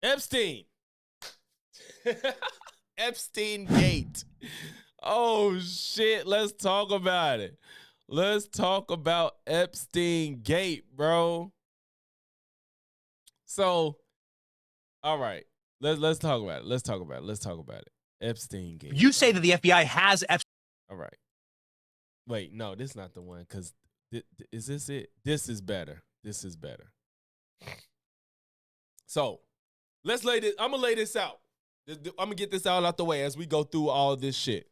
Epstein. Epsteingate. Oh, shit. Let's talk about it. Let's talk about Epsteingate, bro. So, all right. Let's talk about it. Let's talk about it. Let's talk about it. Epsteingate. You say that the FBI has All right. Wait, no, this is not the one. Because is this it? This is better. This is better. So, let's lay this. I'm gonna lay this out. I'm gonna get this out the way as we go through all this shit.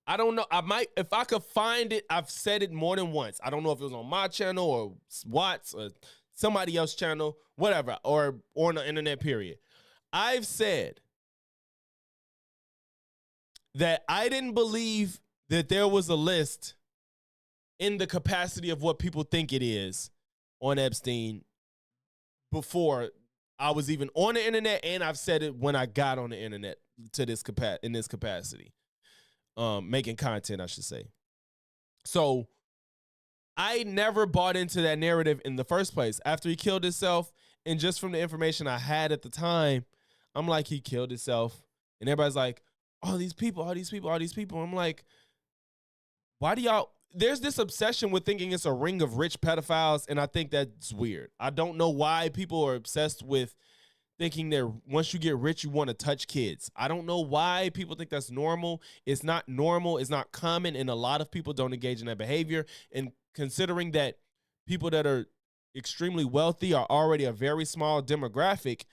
I don't know. I might, if I could find it, I've said it more than once. I don't know if it was on my channel or Watts or somebody else's channel, whatever, or on the internet, period. I've said that I didn't believe that there was a list in the capacity of what people think it is on Epstein before I was even on the internet, and I've said it when I got on the internet to this in this capacity. Making content, I should say. So I never bought into that narrative in the first place. After he killed himself, and just from the information I had at the time, I'm like, he killed himself. And everybody's like, all these people. I'm like, why do y'all, there's this obsession with thinking it's a ring of rich pedophiles, and I think that's weird. I don't know why people are obsessed with thinking that once you get rich, you want to touch kids. I don't know why people think that's normal. It's not normal. It's not common, and a lot of people don't engage in that behavior. And considering that people that are extremely wealthy are already a very small demographic,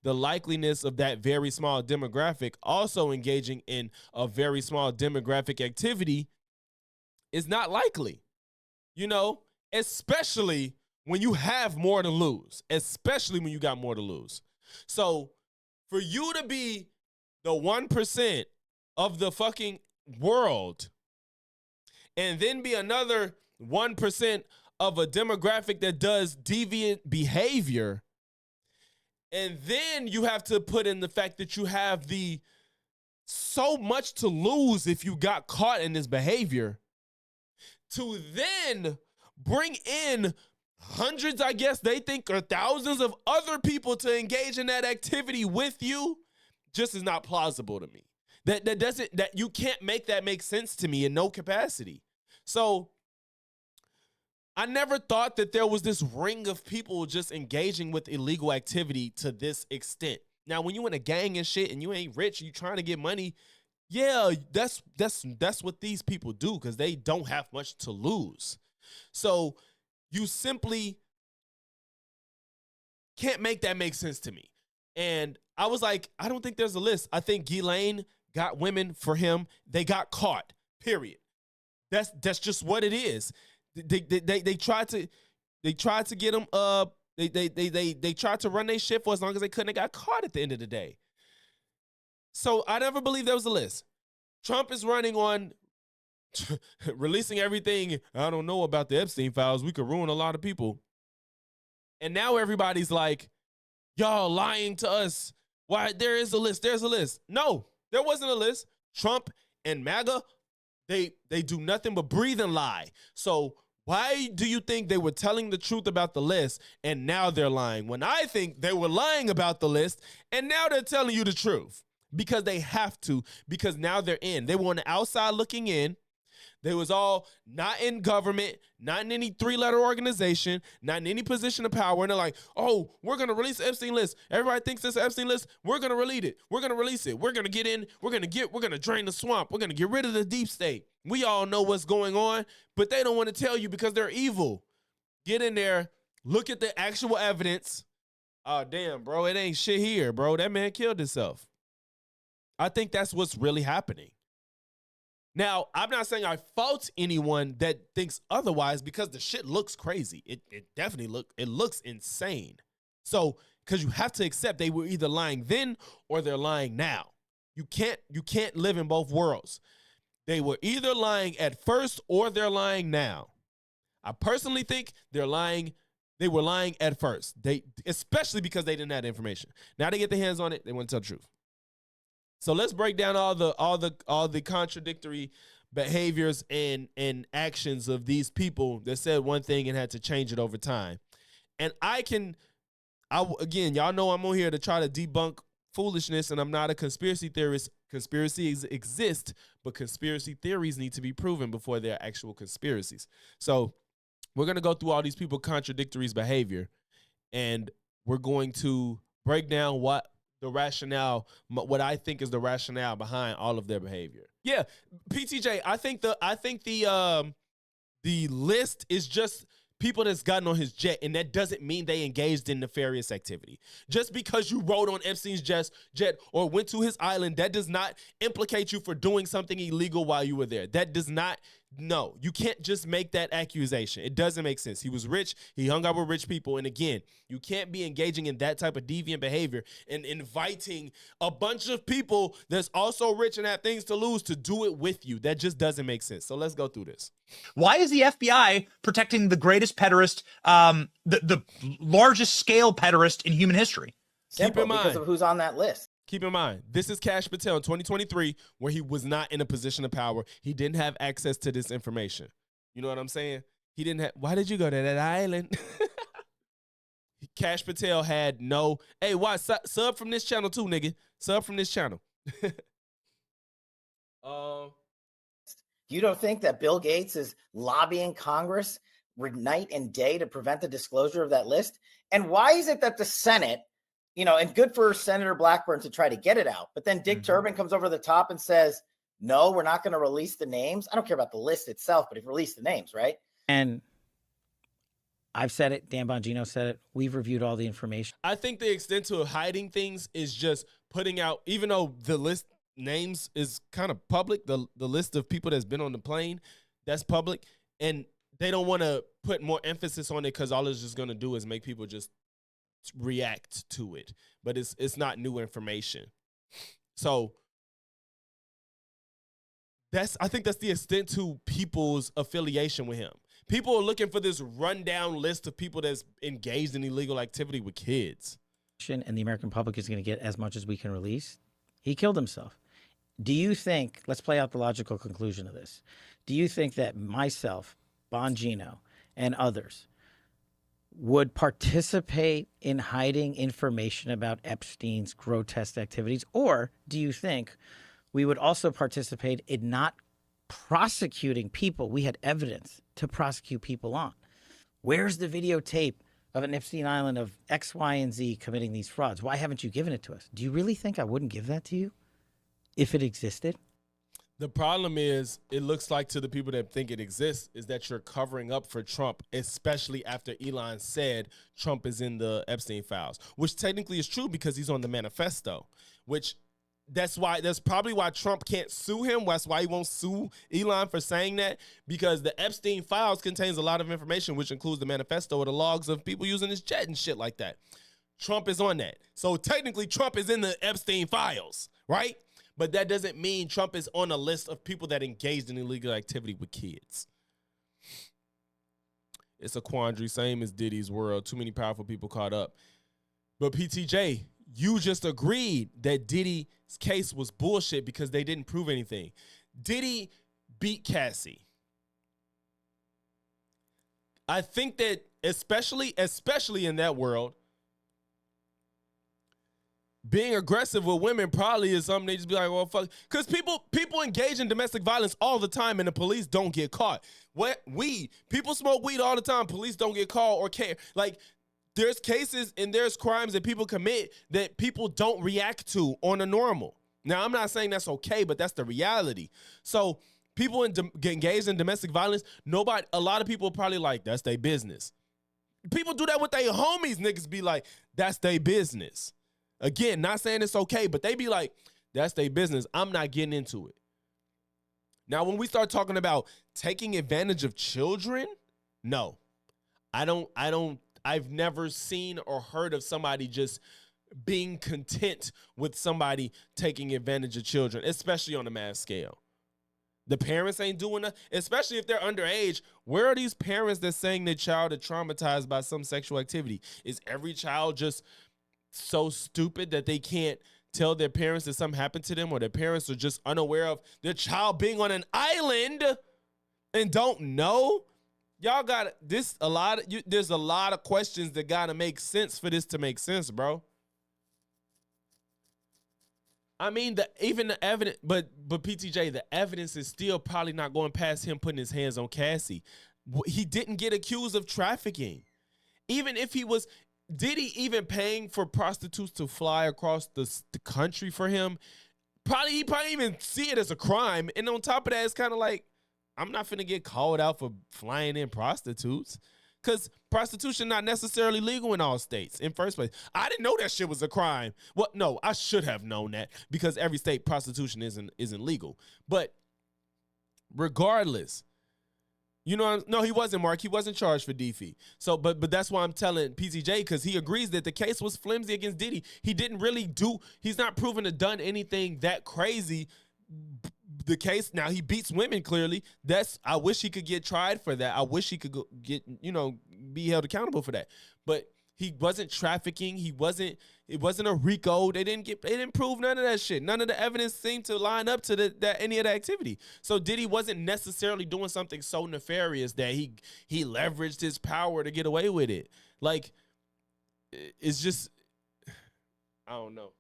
the likeliness of that very small demographic also engaging in a very small demographic activity is not likely, you know, especially when you have more to lose, especially when you got more to lose. So for you to be the 1% of the fucking world and then be another 1% of a demographic that does deviant behavior, and then you have to put in the fact that you have the so much to lose if you got caught in this behavior, to then bring in hundreds, I guess they think, or thousands of other people to engage in that activity with you, just is not plausible to me. That you can't make that make sense to me in no capacity. So I never thought that there was this ring of people just engaging with illegal activity to this extent. Now, when you in a gang and shit and you ain't rich, you trying to get money, yeah, that's what these people do because they don't have much to lose. So you simply can't make that make sense to me. And I was like, I don't think there's a list. I think Ghislaine got women for him. They got caught, period. That's just what it is. They tried to get him they tried to run their shit for as long as they couldn't. They got caught at the end of the day. So I never believed there was a list. Trump is running on releasing everything. I don't know about the Epstein files. We could ruin a lot of people. And now everybody's like, y'all lying to us. Why? There is a list. There's a list. No, there wasn't a list. Trump and MAGA, they do nothing but breathe and lie. So why do you think they were telling the truth about the list and now they're lying? When I think they were lying about the list and now they're telling you the truth. Because they have to, because now they're in. They were on the outside looking in. They was all not in government, not in any three-letter organization, not in any position of power. And they're like, oh, we're going to release the Epstein list. Everybody thinks it's an Epstein list. We're going to release it. We're going to release it. We're going to get in. We're going to drain the swamp. We're going to get rid of the deep state. We all know what's going on, but they don't want to tell you because they're evil. Get in there. Look at the actual evidence. Oh, damn, bro. It ain't shit here, bro. That man killed himself. I think that's what's really happening. Now, I'm not saying I fault anyone that thinks otherwise because the shit looks crazy. It definitely looks insane. So, because you have to accept they were either lying then or they're lying now. You can't live in both worlds. They were either lying at first or they're lying now. I personally think they're lying. They were lying at first. Especially because they didn't have the information. Now they get their hands on it, they want to tell the truth. So let's break down all the contradictory behaviors and actions of these people that said one thing and had to change it over time. And I again, y'all know I'm on here to try to debunk foolishness, and I'm not a conspiracy theorist. Conspiracies exist, but conspiracy theories need to be proven before they're actual conspiracies. So we're going to go through all these people contradictory behavior, and we're going to break down what the rationale, what I think is the rationale behind all of their behavior. Yeah, PTJ, I think the list is just people that's gotten on his jet, and that doesn't mean they engaged in nefarious activity. Just because you rode on Epstein's jet or went to his island, that does not implicate you for doing something illegal while you were there. That does not, no, you can't just make that accusation. It doesn't make sense. He was rich. He hung out with rich people. And again, you can't be engaging in that type of deviant behavior and inviting a bunch of people that's also rich and have things to lose to do it with you. That just doesn't make sense. So let's go through this. Why is the FBI protecting the greatest pederast, the largest scale pederast in human history? Simple, because of who's on that list. Keep in mind, this is Kash Patel in 2023, where he was not in a position of power. He didn't have access to this information. You know what I'm saying? He didn't have. Why did you go to that island? Kash Patel had no. Hey, why sub from this channel too, nigga? Sub from this channel. You don't think that Bill Gates is lobbying Congress night and day to prevent the disclosure of that list? And why is it that the Senate, and good for Senator Blackburn to try to get it out, but then Dick Durbin comes over the top and says, no, we're not going to release the names. I don't care about the list itself, but if release the names, right? And I've said it. Dan Bongino said it. We've reviewed all the information. I think the extent to hiding things is just putting out, even though the list names is kind of public, the list of people that's been on the plane, that's public, and they don't want to put more emphasis on it because all it's just going to do is make people just react to it. But it's not new information. So I think that's the extent to people's affiliation with him. People are looking for this rundown list of people that's engaged in illegal activity with kids. And the American public is going to get as much as we can release. He killed himself. Do you think, let's play out the logical conclusion of this. Do you think that myself, Bongino, and others would participate in hiding information about Epstein's grotesque activities? Or do you think we would also participate in not prosecuting people we had evidence to prosecute people on? Where's the videotape of an Epstein Island of X, Y, and Z committing these frauds? Why haven't you given it to us? Do you really think I wouldn't give that to you if it existed? The problem is, it looks like to the people that think it exists, is that you're covering up for Trump, especially after Elon said Trump is in the Epstein files, which technically is true because he's on the manifesto, which that's probably why Trump can't sue him. That's why he won't sue Elon for saying that, because the Epstein files contains a lot of information, which includes the manifesto or the logs of people using his jet and shit like that. Trump is on that. So technically Trump is in the Epstein files, right? But that doesn't mean Trump is on a list of people that engaged in illegal activity with kids. It's a quandary, same as Diddy's world. Too many powerful people caught up. But PTJ, you just agreed that Diddy's case was bullshit because they didn't prove anything. Diddy beat Cassie. I think that especially in that world, being aggressive with women probably is something they just be like, well, fuck. Because people engage in domestic violence all the time and the police don't get caught. People smoke weed all the time. Police don't get caught or care. Like, there's cases and there's crimes that people commit that people don't react to on a normal. Now, I'm not saying that's okay, but that's the reality. So people get engaged in domestic violence, a lot of people are probably like, that's their business. People do that with their homies. Niggas be like, that's their business. Again, not saying it's okay, but they be like, that's their business. I'm not getting into it. Now, when we start talking about taking advantage of children, no. I've never seen or heard of somebody just being content with somebody taking advantage of children, especially on a mass scale. The parents ain't doing that, especially if they're underage. Where are these parents that saying their child is traumatized by some sexual activity? Is every child just so stupid that they can't tell their parents that something happened to them, or their parents are just unaware of their child being on an island and don't know? Y'all got this. There's a lot of questions that gotta make sense for this to make sense, bro. I mean, even the evidence, but PTJ, the evidence is still probably not going past him putting his hands on Cassie. He didn't get accused of trafficking. Even if he was, did he even paying for prostitutes to fly across the country for him? He probably even see it as a crime. And on top of that, it's kind of like, I'm not finna get called out for flying in prostitutes. Because prostitution not necessarily legal in all states in first place. I didn't know that shit was a crime. Well, no, I should have known that because every state prostitution isn't legal. But regardless, you know, no, he wasn't, Mark. He wasn't charged for DFE. So, but that's why I'm telling PTJ, because he agrees that the case was flimsy against Diddy. He didn't really he's not proven to done anything that crazy. The case now, he beats women clearly. I wish he could get tried for that. I wish he could be held accountable for that. But he wasn't trafficking. It wasn't a RICO. They didn't prove none of that shit. None of the evidence seemed to line up to any of the activity. So Diddy wasn't necessarily doing something so nefarious that he leveraged his power to get away with it. Like, it's just, I don't know.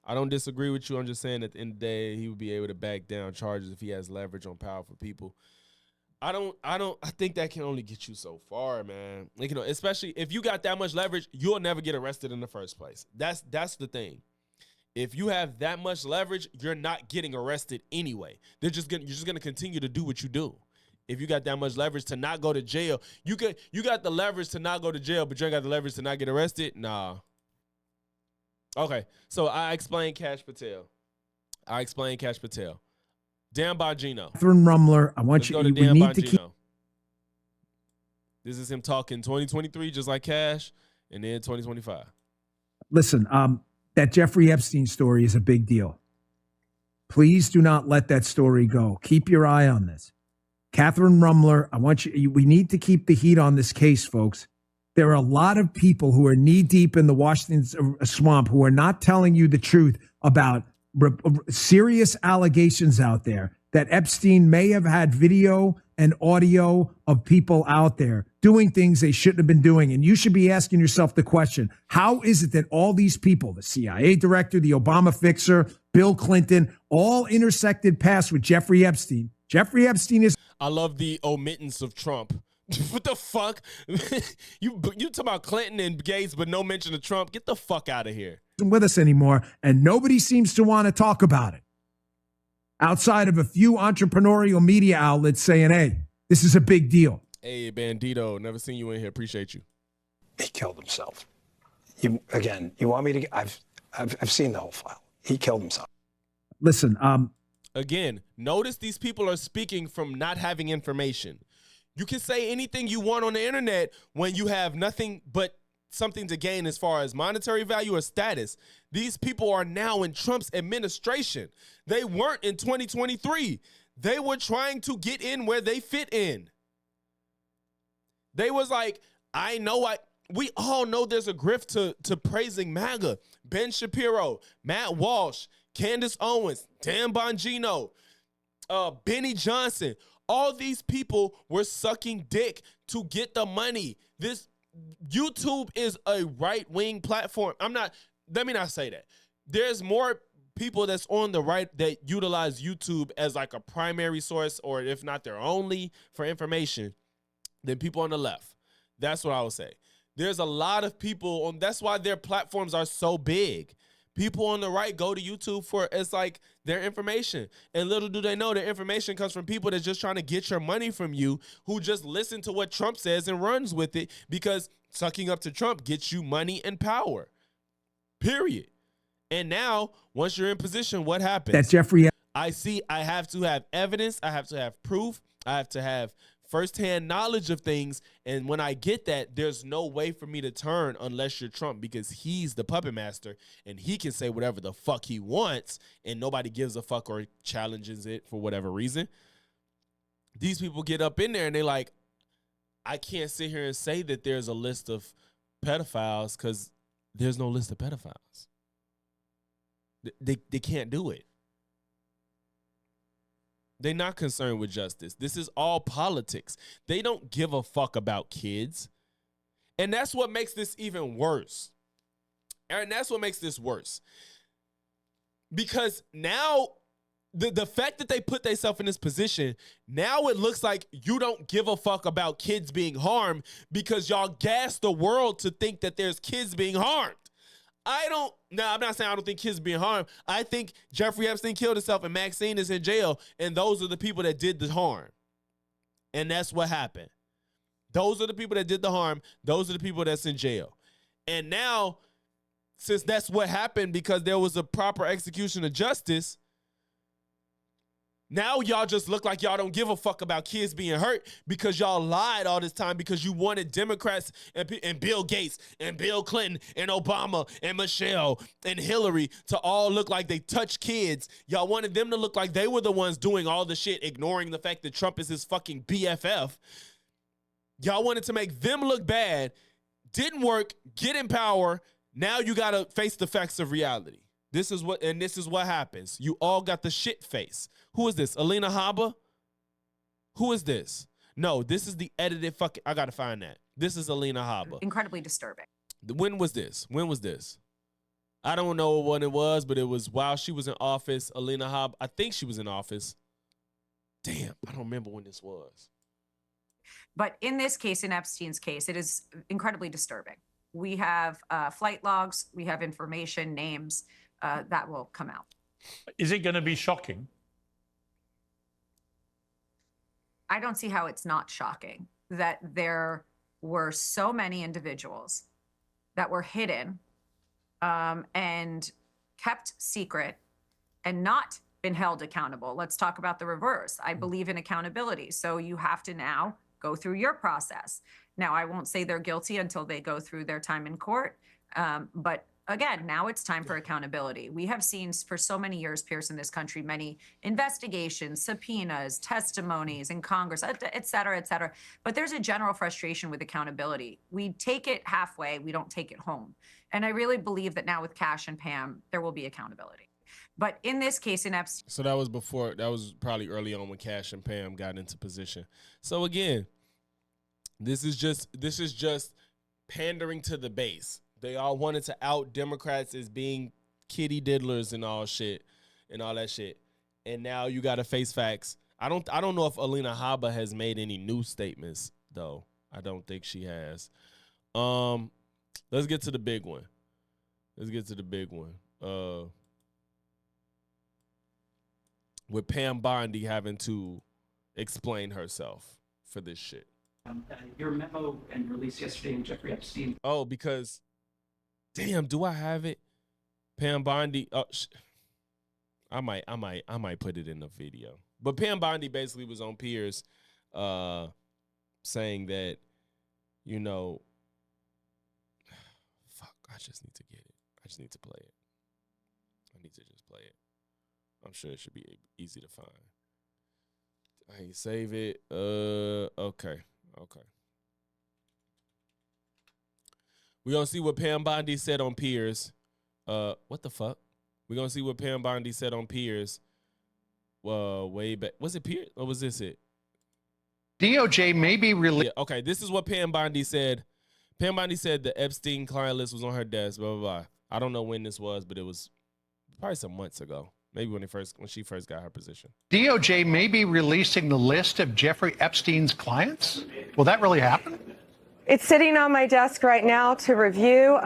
I don't disagree with you. I'm just saying at the end of the day, he would be able to back down charges if he has leverage on powerful people. I think that can only get you so far, man. Like, you know, especially if you got that much leverage, you'll never get arrested in the first place. That's the thing. If you have that much leverage, you're not getting arrested anyway. You're just gonna continue to do what you do. If you got that much leverage to not go to jail, you got the leverage to not go to jail, but you ain't got the leverage to not get arrested. Nah. Okay, so I explained Cash Patel. Dan Bongino. Catherine Rumler, I want Let's you. go to We Dan need Bongino. to keep. This is him talking 2023, just like Cash, and then 2025. Listen, that Jeffrey Epstein story is a big deal. Please do not let that story go. Keep your eye on this. Catherine Rumler, I want you. We need to keep the heat on this case, folks. There are a lot of people who are knee deep in the Washington swamp who are not telling you the truth about serious allegations out there that Epstein may have had video and audio of people out there doing things they shouldn't have been doing. And you should be asking yourself the question, how is it that all these people, the CIA director, the Obama fixer, Bill Clinton, all intersected paths with Jeffrey Epstein? Jeffrey Epstein is... I love the omittance of Trump. What the fuck? You talk about Clinton and Gates, but no mention of Trump. Get the fuck out of here. With us anymore, and nobody seems to want to talk about it. Outside of a few entrepreneurial media outlets saying, hey, this is a big deal. Hey, Bandito, never seen you in here. Appreciate you. He killed himself. You want me to? I've seen the whole file. He killed himself. Listen, again, notice these people are speaking from not having information. You can say anything you want on the internet when you have nothing but something to gain as far as monetary value or status. These people are now in Trump's administration. They weren't in 2023. They were trying to get in where they fit in. They was like, we all know there's a grift to praising MAGA. Ben Shapiro, Matt Walsh, Candace Owens, Dan Bongino, Benny Johnson. All these people were sucking dick to get the money. This YouTube is a right-wing platform. Let me not say that. There's more people that's on the right that utilize YouTube as like a primary source, or if not their only, for information than people on the left. That's what I would say. There's a lot of people on, that's why their platforms are so big. People on the right go to YouTube for, it's like their information. And little do they know their information comes from people that's just trying to get your money from you, who just listen to what Trump says and runs with it, because sucking up to Trump gets you money and power. Period. And now, once you're in position, what happens? that Jeffrey... I have to have evidence. I have to have proof. I have to have firsthand knowledge of things. And when I get that, there's no way for me to turn unless you're Trump, because he's the puppet master and he can say whatever the fuck he wants and nobody gives a fuck or challenges it for whatever reason. These people get up in there and they like, I can't sit here and say that there's a list of pedophiles because there's no list of pedophiles. They can't do it. They're not concerned with justice. This is all politics. They don't give a fuck about kids. And that's what makes this even worse. And that's what makes this worse. Because now, the fact that they put themselves in this position, now it looks like you don't give a fuck about kids being harmed because y'all gas the world to think that there's kids being harmed. I'm not saying I don't think kids being harmed. I think Jeffrey Epstein killed himself and Maxine is in jail, and those are the people that did the harm. And that's what happened. Those are the people that did the harm. Those are the people that's in jail. And now, since that's what happened because there was a proper execution of justice, now y'all just look like y'all don't give a fuck about kids being hurt because y'all lied all this time because you wanted Democrats and Bill Gates and Bill Clinton and Obama and Michelle and Hillary to all look like they touched kids. Y'all wanted them to look like they were the ones doing all the shit, ignoring the fact that Trump is his fucking BFF. Y'all wanted to make them look bad. Didn't work. Get in power. Now you got to face the facts of reality. This is what happens. You all got the shit face. Who is this? Alina Habba? Who is this? No, this is the edited fucking. I got to find that. This is Alina Habba. Incredibly disturbing. When was this? I don't know when it was, but it was while she was in office. Alina Habba, I think she was in office. Damn, I don't remember when this was. But in this case, in Epstein's case, it is incredibly disturbing. We have flight logs, we have information, names that will come out. Is it going to be shocking? I don't see how it's not shocking that there were so many individuals that were hidden and kept secret and not been held accountable. Let's talk about the reverse. I believe in accountability. So you have to now go through your process. Now, I won't say they're guilty until they go through their time in court. But again, now it's time for accountability. We have seen for so many years, Pierce, in this country, many investigations, subpoenas, testimonies in Congress, et cetera, et cetera. But there's a general frustration with accountability. We take it halfway, we don't take it home. And I really believe that now with Cash and Pam, there will be accountability. But in this case, in Epstein. So that was probably early on when Cash and Pam got into position. So again, this is just pandering to the base. They all wanted to out Democrats as being kitty diddlers and all shit and all that shit. And now you got to face facts. I don't know if Alina Habba has made any new statements though. I don't think she has. Let's get to the big one. With Pam Bondi having to explain herself for this shit. Your memo and release yesterday in Jeffrey Epstein. Oh, because, damn, do I have it? Pam Bondi. Oh, I might put it in the video. But Pam Bondi basically was on Piers, saying that, you know, fuck. I just need to get it. I just need to play it. I need to just play it. I'm sure it should be easy to find. I save it. Okay. We're going to see what Pam Bondi said on Piers. What the fuck? We're going to see what Pam Bondi said on Piers. Way back. Was it Piers or was this it? DOJ may be released. Yeah, okay, this is what Pam Bondi said. Pam Bondi said the Epstein client list was on her desk, blah, blah, blah. I don't know when this was, but it was probably some months ago. Maybe when she first got her position. DOJ may be releasing the list of Jeffrey Epstein's clients. Will that really happen? It's sitting on my desk right now to review.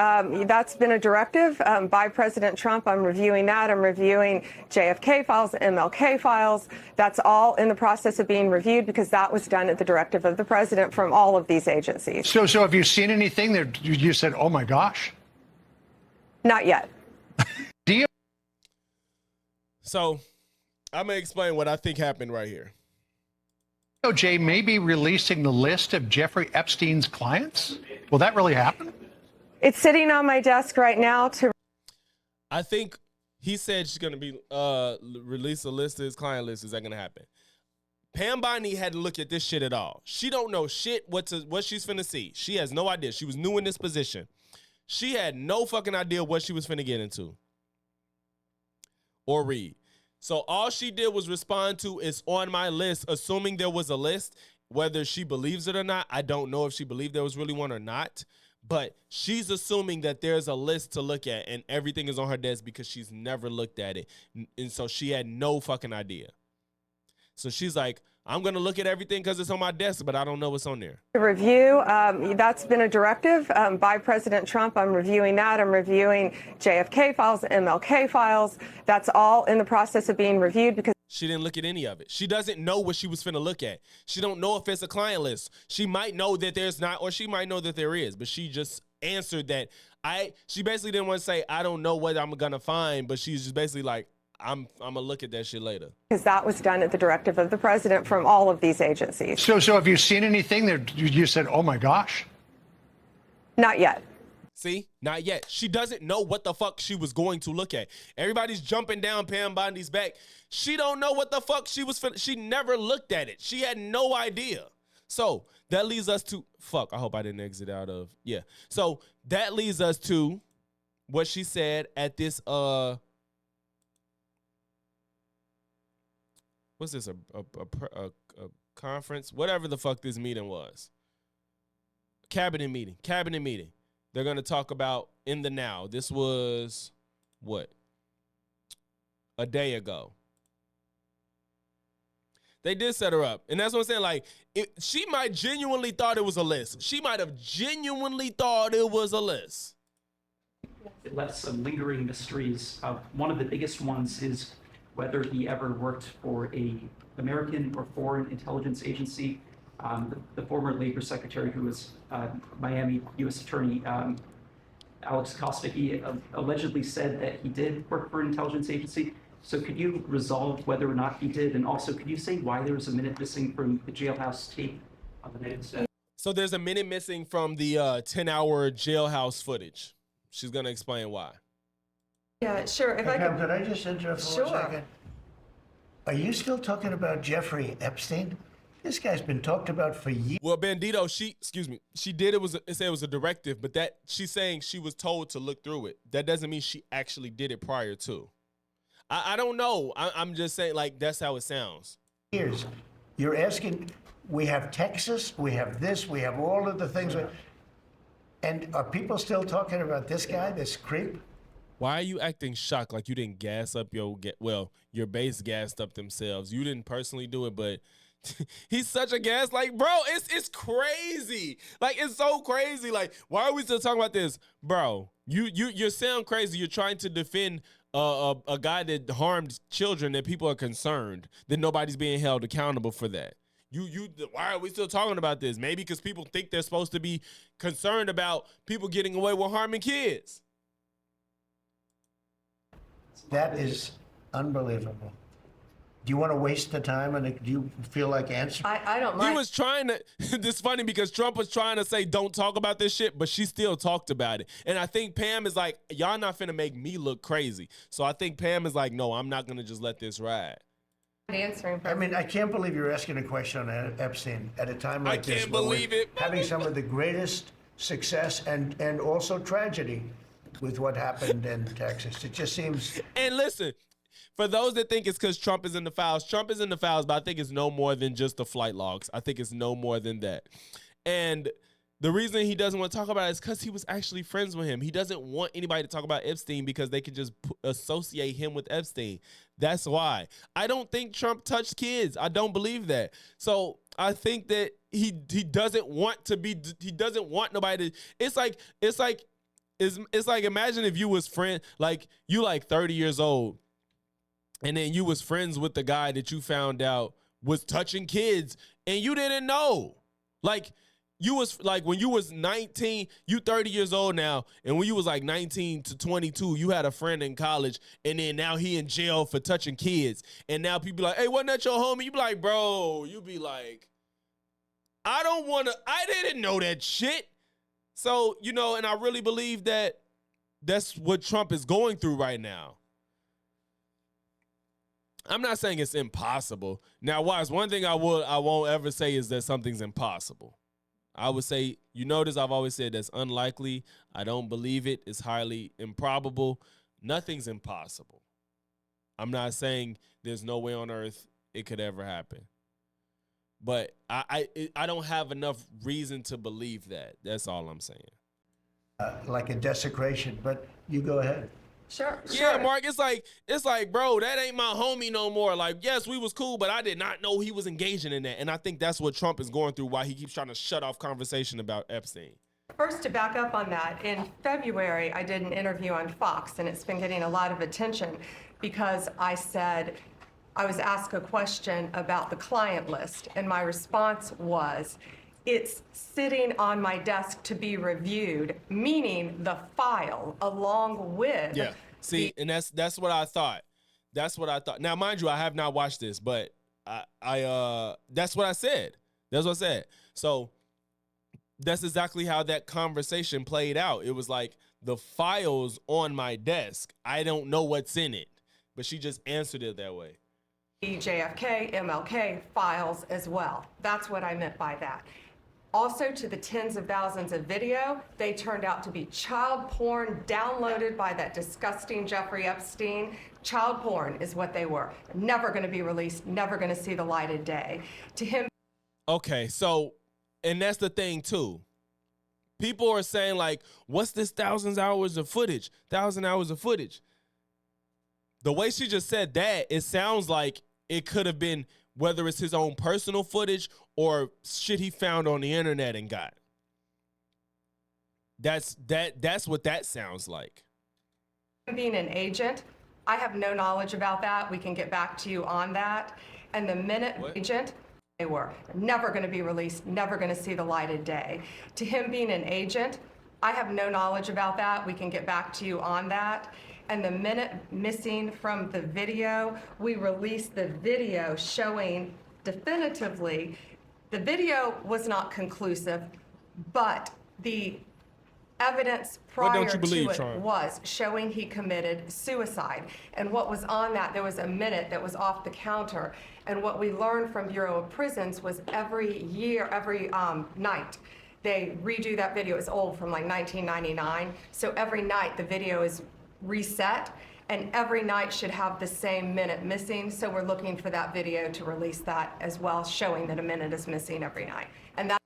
That's been a directive by President Trump. I'm reviewing that. I'm reviewing JFK files, MLK files. That's all in the process of being reviewed because that was done at the directive of the president from all of these agencies. So have you seen anything that you said, oh my gosh? Not yet. So I'm going to explain what I think happened right here. DOJ may be releasing the list of Jeffrey Epstein's clients. Will that really happen? It's sitting on my desk right now to. I think he said she's going to be release a list of his client list. Is that going to happen? Pam Bondi hadn't looked at this shit at all. She don't know shit what she's finna see. She has no idea. She was new in this position. She had no fucking idea what she was finna get into or read. So all she did was respond to "it's on my list," assuming there was a list. Whether she believes it or not, I don't know if she believed there was really one or not. But she's assuming that there's a list to look at and everything is on her desk because she's never looked at it. And so she had no fucking idea. So she's like, I'm going to look at everything because it's on my desk, but I don't know what's on there. The review, that's been a directive by President Trump. I'm reviewing that. I'm reviewing JFK files, MLK files. That's all in the process of being reviewed because she didn't look at any of it. She doesn't know what she was finna look at. She don't know if it's a client list. She might know that there's not, or she might know that there is, but she just answered that. She basically didn't want to say, I don't know what I'm going to find, but she's just basically like, I'm going to look at that shit later. Because that was done at the directive of the president from all of these agencies. So have you seen anything that you said, oh my gosh? Not yet. See, not yet. She doesn't know what the fuck she was going to look at. Everybody's jumping down Pam Bondi's back. She don't know what the fuck she was finna. She never looked at it. She had no idea. So that leads us to, fuck, I hope I didn't exit out of, yeah. So that leads us to what she said at this, what's this, a conference? Whatever the fuck this meeting was. Cabinet meeting. They're going to talk about in the now. This was, what? A day ago. They did set her up. And that's what I'm saying. Like, she might genuinely thought it was a list. She might have genuinely thought it was a list. It left some lingering mysteries. One of the biggest ones is whether he ever worked for a American or foreign intelligence agency. The former labor secretary, who was Miami U.S. Attorney Alex Costa, he allegedly said that he did work for an intelligence agency. So could you resolve whether or not he did? And also, could you say why there was a minute missing from the jailhouse tape on the night of the death? So there's a minute missing from the 10-hour jailhouse footage. She's going to explain why. Yeah, sure. If I Could I just interrupt for 1 second? Are you still talking about Jeffrey Epstein? This guy's been talked about for years. Well, Bandito, she did, it said it was a directive, but that she's saying she was told to look through it. That doesn't mean she actually did it prior to. I don't know. I'm just saying, like, that's how it sounds. You're asking, we have Texas, we have this, we have all of the things. And are people still talking about this guy, this creep? Why are you acting shocked like you didn't gas up your base gassed up themselves? You didn't personally do it, but he's such a gas. Like, bro, it's crazy. Like, it's so crazy. Like, why are we still talking about this? Bro, you sound crazy. You're trying to defend a guy that harmed children, that people are concerned that nobody's being held accountable for that. Why are we still talking about this? Maybe because people think they're supposed to be concerned about people getting away with harming kids. That is unbelievable. Do you want to waste the time, and do you feel like answering? I don't mind. He was trying to, it's funny because Trump was trying to say, don't talk about this shit, but she still talked about it. And I think Pam is like, y'all not finna make me look crazy. So I think Pam is like, no, I'm not gonna just let this ride. Answering. I mean, I can't believe you're asking a question on Epstein at a time like this. I can't believe it. Having some of the greatest success and also tragedy with what happened in Texas. It just seems. And listen, for those that think it's because Trump is in the files, but I think it's no more than just the flight logs. I think it's no more than that. And the reason he doesn't want to talk about it is because he was actually friends with him. He doesn't want anybody to talk about Epstein because they could just associate him with Epstein. That's why. I don't think Trump touched kids. I don't believe that. So I think that he doesn't want to be. He doesn't want nobody to. It's like imagine if you was friend, like you like 30 years old, and then you was friends with the guy that you found out was touching kids, and you didn't know. Like, you was like, when you was 19, you 30 years old now, and when you was like 19 to 22, you had a friend in college, and then now he in jail for touching kids. And now people be like, hey, wasn't that your homie? You be like, bro, you be like, I didn't know that shit. So, and I really believe that that's what Trump is going through right now. I'm not saying it's impossible. Now, Wise, one thing I won't ever say is that something's impossible. I would say, I've always said that's unlikely. I don't believe it. It's highly improbable. Nothing's impossible. I'm not saying there's no way on earth it could ever happen. But I don't have enough reason to believe that. That's all I'm saying. Like a desecration, but you go ahead. Sure. Yeah, Mark, it's like, bro, that ain't my homie no more. Like, yes, we was cool, but I did not know he was engaging in that. And I think that's what Trump is going through, why he keeps trying to shut off conversation about Epstein. First, to back up on that, in February, I did an interview on Fox, and it's been getting a lot of attention because I was asked a question about the client list, and my response was, it's sitting on my desk to be reviewed, meaning the file along with. Yeah. See, and that's what I thought. That's what I thought. Now, mind you, I have not watched this, but I that's what I said. That's what I said. So that's exactly how that conversation played out. It was like the file's on my desk. I don't know what's in it, but she just answered it that way. JFK, MLK files as well. That's what I meant by that. Also, to the tens of thousands of video, they turned out to be child porn downloaded by that disgusting Jeffrey Epstein. Child porn is what they were. Never going to be released, never going to see the light of day. To him. Okay, so, and that's the thing too. People are saying like, what's this 1,000 hours of footage? 1,000 hours of footage. The way she just said that, it sounds like it could have been whether it's his own personal footage or shit he found on the internet and got. That's what that sounds like. Being an agent, I have no knowledge about that. We can get back to you on that. And the minute agent, they were never going to be released, never going to see the light of day. To him being an agent, I have no knowledge about that. We can get back to you on that. And the minute missing from the video, we released the video showing definitively, the video was not conclusive, but the evidence prior to it was showing he committed suicide. And what was on that, there was a minute that was off the counter. And what we learned from Bureau of Prisons was every year, every night, they redo that video. It's old, from like 1999. So every night the video is reset, and every night should have the same minute missing. So we're looking for that video to release that as well, showing that a minute is missing every night. And that.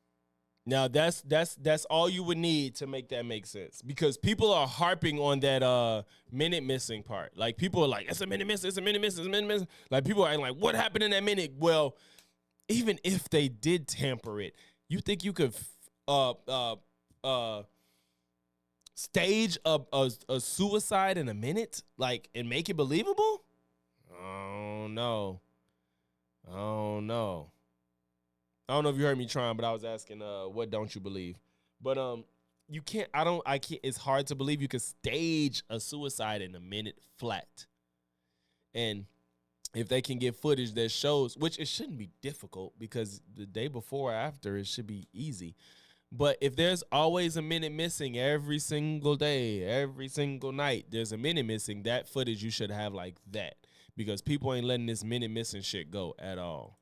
Now that's all you would need to make that make sense, because people are harping on that minute missing part. Like, people are like, it's a minute missing, it's a minute missing, it's a minute missing. Like, people are like, what happened in that minute? Well, even if they did tamper it, you think you could stage a suicide in a minute, like, and make it believable? Oh no. I don't know if you heard me trying, but I was asking what don't you believe? But you can't, I can't, it's hard to believe you could stage a suicide in a minute flat. And if they can get footage that shows, which it shouldn't be difficult, because the day before or after it should be easy. But if there's always a minute missing every single day, every single night, there's a minute missing, that footage you should have like that, because people ain't letting this minute missing shit go at all.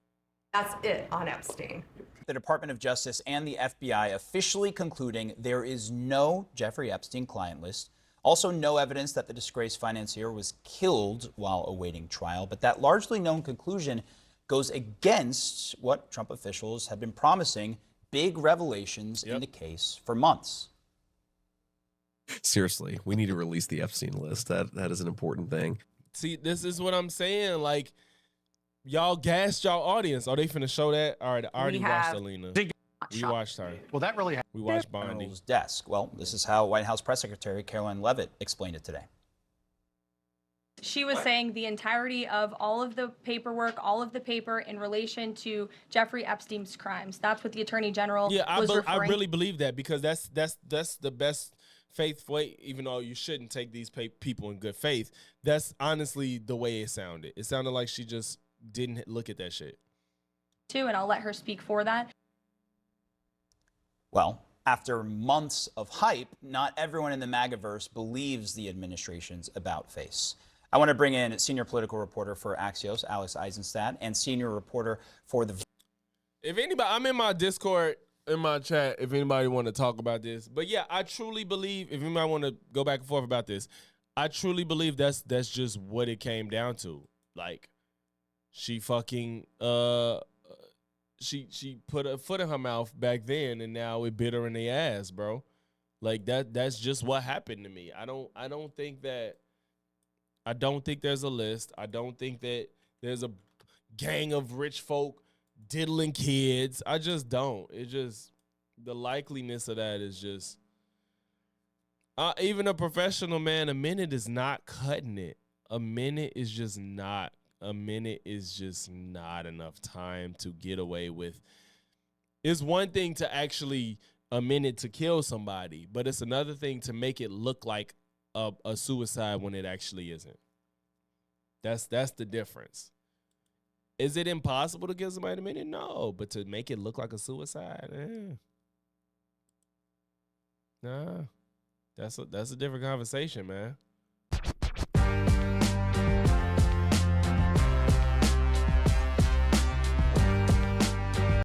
That's it on Epstein. The Department of Justice and the FBI officially concluding there is no Jeffrey Epstein client list. Also, no evidence that the disgraced financier was killed while awaiting trial. But that largely known conclusion goes against what Trump officials have been promising: big revelations in the case for months. Seriously, we need to release the Epstein list. That is an important thing. See, this is what I'm saying. Like, y'all gassed y'all audience. Are they finna show that? All right, I already watched Alina. We watched her. Well, that really happened. We watched Bondi. Desk. Well, this is how White House Press Secretary Caroline Leavitt explained it today. She was saying the entirety of all of the paperwork, all of the paper in relation to Jeffrey Epstein's crimes. That's what the Attorney General was referring. I really believe that, because that's the best faith way, even though you shouldn't take these people in good faith. That's honestly the way it sounded. It sounded like she just didn't look at that shit. Too, and I'll let her speak for that. Well, after months of hype, not everyone in the MAGAverse believes the administration's about-face. I want to bring in senior political reporter for Axios, Alex Eisenstadt, and senior reporter for the... If anybody, I'm in my Discord, in my chat, if anybody want to talk about this. But yeah, I truly believe, if anybody want to go back and forth about this, I truly believe that's just what it came down to. Like, she fucking she put a foot in her mouth back then, and now it bit her in the ass, bro. Like that's just what happened to me. I don't think there's a list. I don't think that there's a gang of rich folk diddling kids. I just don't. It just, the likeliness of that is just, even a professional, man, a minute is not cutting it. A minute is just not enough time to get away with. It's one thing to actually a minute to kill somebody, but it's another thing to make it look like a suicide when it actually isn't. That's the difference. Is it impossible to kill somebody in a minute? No, but to make it look like a suicide, nah. That's a different conversation, man.